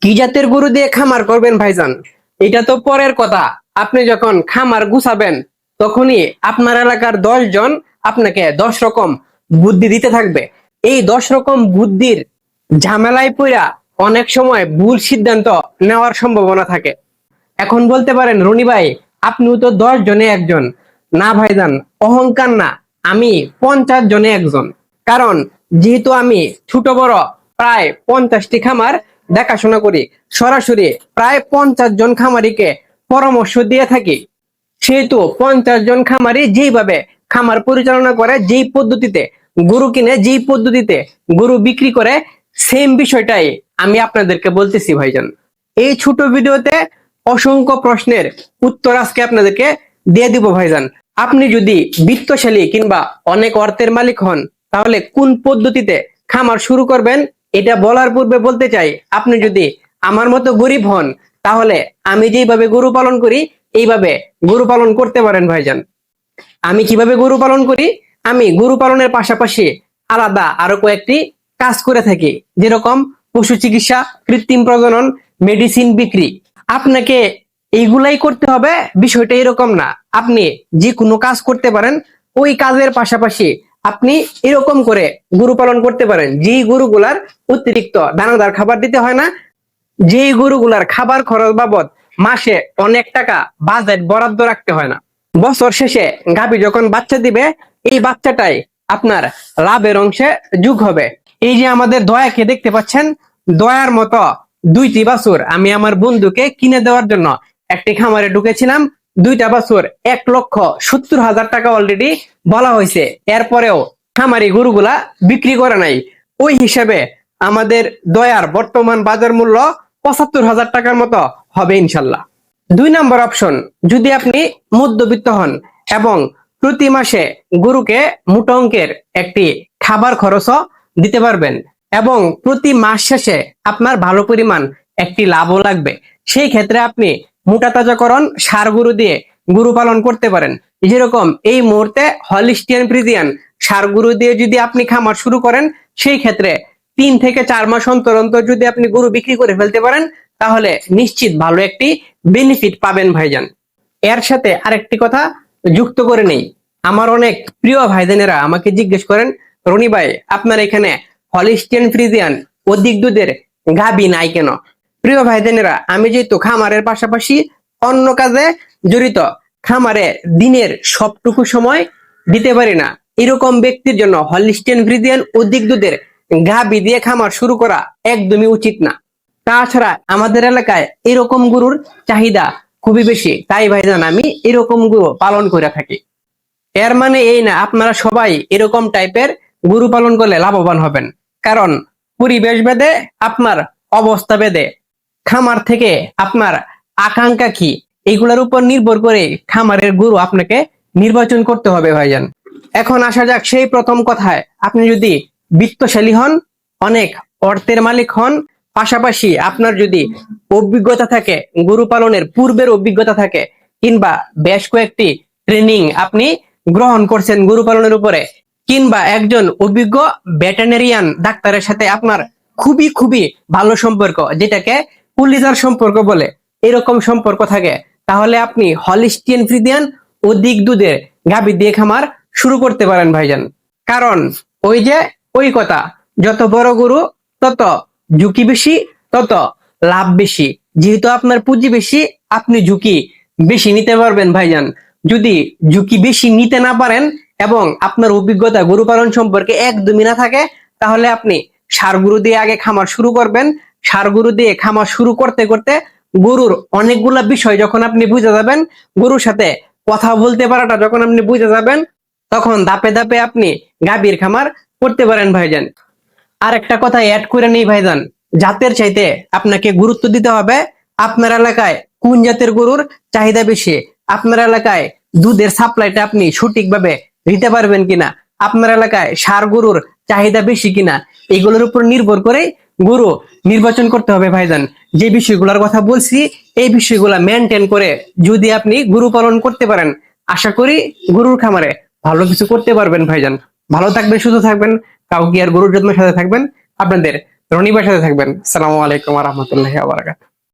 কি জাতের গরু দিয়ে খামার করবেন ভাইজান? এটা তো পরের কথা। আপনি যখন খামার গুছাবেন তখনই আপনার এলাকার 10 জন আপনাকে 10 রকম বুদ্ধি দিতে থাকবে। এই 10 রকম বুদ্ধির ঝামেলায় পইরা অনেক সময় ভুল সিদ্ধান্ত নেওয়ার সম্ভাবনা থাকে। এখন বলতে পারেন রনি ভাই, আপনিও তো 10 জনে একজন। না ভাইজান, অহংকার না, আমি 50 জনে একজন। কারণ যেহেতু আমি ছোট বড় প্রায় 50টি খামার দেখাশোনা করি, সরাসরি প্রায় 50 জন খামারিকে পরামর্শ দিয়ে থাকি, সেহেতু 50 জন খামারি যেইভাবে খামার পরিচালনা করে, যেই পদ্ধতিতে গরু কিনে, যেই পদ্ধতিতে গরু বিক্রি করে, সেম বিষয়টাই আমি আপনাদেরকে বলতেছি ভাইজান। এই ছোট ভিডিওতে অসংখ্য প্রশ্নের উত্তর আজকে আপনাদেরকে দিয়ে দিব ভাইজান। আপনি যদি বিত্তশালী কিংবা অনেক অর্থের মালিক হন, তাহলে কোন পদ্ধতিতে খামার শুরু করবেন এটা বলার পূর্বে বলতে চাই, আপনি যদি আমার মতো গরিব হন, তাহলে আমি যেইভাবে গরু পালন করি এইভাবে গরু পালন করতে পারেন ভাইজান। আমি কিভাবে গরু পালন করি? আমি গরু পালনের পাশাপাশি আলাদা আরো কয়েকটি কাজ করে থাকি, যেরকম পশু চিকিৎসা, কৃত্রিম প্রজনন, মেডিসিন বিক্রি। আপনাকে এইগুলাই করতে হবে বিষয়টা এরকম না। আপনি যে কোনো কাজ করতে পারেন, ওই কাজের পাশাপাশি আপনি এরকম করে গরু পালন করতে পারেন, যেই গরুগুলার অতিরিক্ত দানাদার খাবার দিতে হয় না, যেই গরুগুলার খাবার খরচ বাবদ মাসে অনেক টাকা বাজেট বরাদ্দ রাখতে হয় না। বছর শেষে গাভী যখন বাচ্চা দিবে, এই বাচ্চাটাই আপনার লাভের অংশে যোগ হবে। এই যে আমাদের দয়াকে দেখতে পাচ্ছেন, দয়ার মতো 2টি বাছুর আমি আমার বন্ধুকে কিনে দেওয়ার জন্য একটি খামারে ঢুকেছিলাম। 2টা বাছুর 1,70,000 টাকা অলরেডি বলা হয়েছে, এরপরেও খামারি গরুগুলা বিক্রি করে নাই। ওই হিসেবে আমাদের দয়ার বর্তমান বাজার মূল্য 75,000 টাকার মতো হবে ইনশাল্লাহ। 2 নম্বর অপশন, যদি আপনি মধ্যবিত্ত হন এবং প্রতি মাসে গরুকে মোটা অঙ্কের একটি খাবার খরচও দিতে পারবেন এবং প্রতি মাস শেষে আপনার ভালো পরিমাণ একটি লাভও লাগবে, সেই ক্ষেত্রে আপনি মোটা তাজাকরণ ষাঁড় গরু দিয়ে গরু পালন করতে পারেন। যেরকম এই মুহূর্তে হলিস্টিয়ান ফ্রিজিয়ান ষাঁড় গরু দিয়ে যদি আপনি খামার শুরু করেন, সেই ক্ষেত্রে 3 থেকে 4 মাস অন্তর অন্তর যদি আপনি গরু বিক্রি করে ফেলতে পারেন, তাহলে নিশ্চিত ভালো একটি বেনিফিট পাবেন ভাইজান। এর সাথে আরেকটি কথা যুক্ত করে নেই, আমার অনেক প্রিয় ভাইজানেরা আমাকে জিজ্ঞেস করেন, রনি ভাই আপনার এখানে হলিস্টিয়ান ফ্রিজিয়ান অধিক দুধের গাভী নাই কেন? প্রিয় ভাইজানেরা, আমি যেহেতু খামারের পাশাপাশি অন্য কাজে জড়িত, খামারে দিনের সবটুকু সময় দিতে পারি না, এরকম ব্যক্তির জন্য হলিস্টিয়ান ফ্রিজিয়ান অধিক দুধের গাভী দিয়ে খামার শুরু করা একদমই উচিত না। তাছাড়া আমাদের এলাকায় এরকম গরুর চাহিদা খুবই বেশি, তাই ভাইজান আমি এরকম গরু পালন করে থাকি। এর মানে এই না আপনারা সবাই এরকম টাইপের গরু পালন করলে লাভবান হবেন, কারণ পরিবেশ ভেদে, আপনার অবস্থা ভেদে, খামার থেকে আপনার আকাঙ্ক্ষা কি, এইগুলোর উপর নির্ভর করে খামারের গরু আপনাকে নির্বাচন করতে হবে ভাইজান। এখন আসা যাক সেই প্রথম কথায়, আপনি যদি বিত্তশালী হন, অনেক অর্থের মালিক হন, পাশাপাশি আপনার যদি অভিজ্ঞতা থাকে, গরু পালনের পূর্বের অভিজ্ঞতা থাকে, কিংবা বেশ কয়েকটি ট্রেনিং আপনি গ্রহণ করছেন গরু পালনের উপরে, কিংবা একজন অভিজ্ঞ ভেটেরিনারিয়ান ডাক্তারের সাথে আপনার খুবই খুবই ভালো সম্পর্ক, যেটাকে কলিজার সম্পর্ক বলে, এরকম সম্পর্ক থাকে, তাহলে আপনি হলিস্টিয়ান ফ্রিজিয়ান অধিক দুধের গাভী দিয়ে খামার শুরু করতে পারেন ভাইজান। কারণ ওই যে ওই কথা, যত বড় গরু তত ঝুঁকি বেশি, তত লাভ বেশি। যেহেতু আপনার পুঁজি বেশি, আপনি ঝুঁকি বেশি নিতে পারবেন ভাইজান। যদি ঝুঁকি বেশি নিতে না পারেন এবং আপনার অভিজ্ঞতা গরু পালন সম্পর্কে একদমই না থাকে, তাহলে আপনি ষাঁড় গরু দিয়ে আগে খামার শুরু করবেন। ষাঁড় গরু দিয়ে খামার শুরু করতে করতে গরুর অনেকগুলা বিষয় যখন আপনি বুঝে যাবেন, গরুর সাথে কথা বলতে পারাটা যখন আপনি বুঝে যাবেন, তখন ধাপে ধাপে আপনি গাভীর খামার করতে পারেন ভাইজান। আর একটা কথা অ্যাড করে নেই ভাইজান, জাতের চাইতে আপনাকে গুরুত্ব দিতে হবে আপনার এলাকায় কোন জাতের গরুর চাহিদা বেশি, আপনার এলাকায় দুধের সাপ্লাইটা আপনি সঠিকভাবে দিতে পারবেন কিনা, আপনার এলাকায় ষাঁড় গরুর চাহিদা বেশি কিনা, এগুলোর উপর নির্ভর করে গরু নির্বাচন করতে হবে ভাইজান। যে বিষয়গুলোর কথা বলছি, এই বিষয়গুলা মেনটেন করে যদি আপনি গরু পালন করতে পারেন, আশা করি গরুর খামারে ভালো কিছু করতে পারবেন ভাইজান। ভালো থাকবেন, সুস্থ থাকবেন, কাউকে আর গরুর যত্নের সাথে থাকবেন। আপনাদের রনি ভাইয়ের সাথে থাকবেন। আসসালামু আলাইকুম ওয়া রাহমাতুল্লাহি ওয়া বারাকাতুহু।